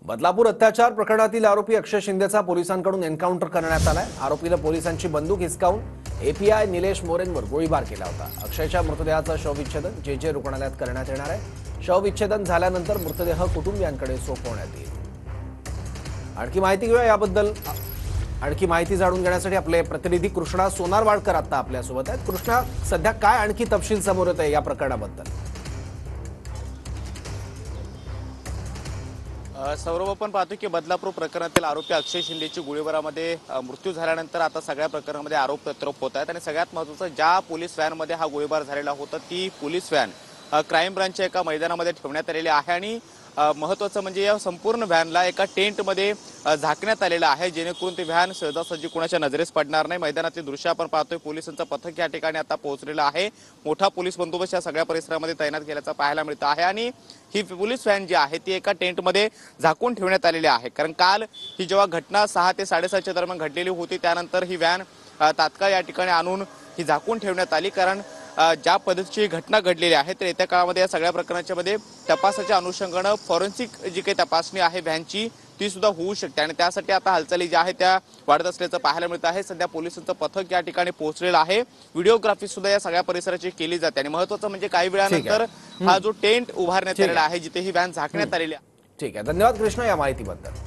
बदलापूर अत्याचार प्रकरणातील आरोपी अक्षय शिंदेचा पोलिसांकडून एन्काउंटर करण्यात आलाय। आरोपीला पोलिसांची बंदूक हिसकावून एपीआय निलेश मोरेंवर गोळीबार केला होता। अक्षयच्या मृतदेहाचं शवविच्छेदन जे रुग्णालयात करण्यात येणार आहे। शवविच्छेदन झाल्यानंतर मृतदेह कुटुंबियांकडे सोपवण्यात येईल। आणखी माहिती घेऊया याबद्दल। आणखी माहिती जाणून घेण्यासाठी आपले प्रतिनिधी कृष्णा सोनारवाडकर आता आपल्यासोबत आहेत। कृष्णा, सध्या काय आणखी तपशील समोर येत आहे या प्रकरणाबद्दल? सौरभ, आपण पाहतो की बदलापूर प्रकरणातील आरोपी अक्षय शिंदेची गोळीबारामध्ये मृत्यू झाल्यानंतर आता सगळ्या प्रकरणामध्ये आरोप प्रत्यारोप होत आहेत। आणि सगळ्यात महत्त्वाचं, ज्या पोलीस व्हॅनमध्ये हा गोळीबार झालेला होता ती पोलीस व्हॅन क्राईम ब्रांचच्या एका मैदानामध्ये ठेवण्यात आलेली आहे। आणि महत्त्वाचं म्हणजे या संपूर्ण व्हॅनला एका टेंटमध्ये झाकण्यात आलेलं आहे, जेणेकरून ती व्हॅन सहजासहजी कोणाच्या नजरेस पडणार नाही। मैदानातील दृश्य आपण पाहतोय। पोलिसांचं पथक या ठिकाणी आता पोहोचलेलं आहे। मोठा पोलीस बंदोबस्त या सगळ्या परिसरामध्ये तैनात केल्याचं पाहायला मिळतं आहे। आणि ही पोलीस व्हॅन जी आहे ती एका टेंटमध्ये झाकून ठेवण्यात आलेली आहे, कारण काल ही जेव्हा घटना 6 ते 7:30च्या दरम्यान घडलेली होती, त्यानंतर ही व्हॅन तात्काळ या ठिकाणी आणून ही झाकून ठेवण्यात आली। कारण ज्या पद्धतीची घटना घडलेली आहे तर येत्या काळामध्ये या सगळ्या प्रकरणाच्या मध्ये तपासाच्या अनुषंगानं फॉरेन्सिक जी काही तपासणी आहे व्हॅनची ती सुद्धा होऊ शकते। आणि त्यासाठी आता हालचाली ज्या आहेत त्या वाढत असल्याचं पाहायला मिळतं आहे। सध्या पोलिसांचं पथक या ठिकाणी पोहोचलेलं आहे। व्हिडिओग्राफी सुद्धा या सगळ्या परिसराची केली जाते। आणि महत्त्वाचं म्हणजे काही वेळानंतर हा जो टेंट उभारण्यात आलेला आहे जिथे ही व्हॅन झाकण्यात आलेली आहे। ठीक आहे, धन्यवाद कृष्णा या माहितीबद्दल।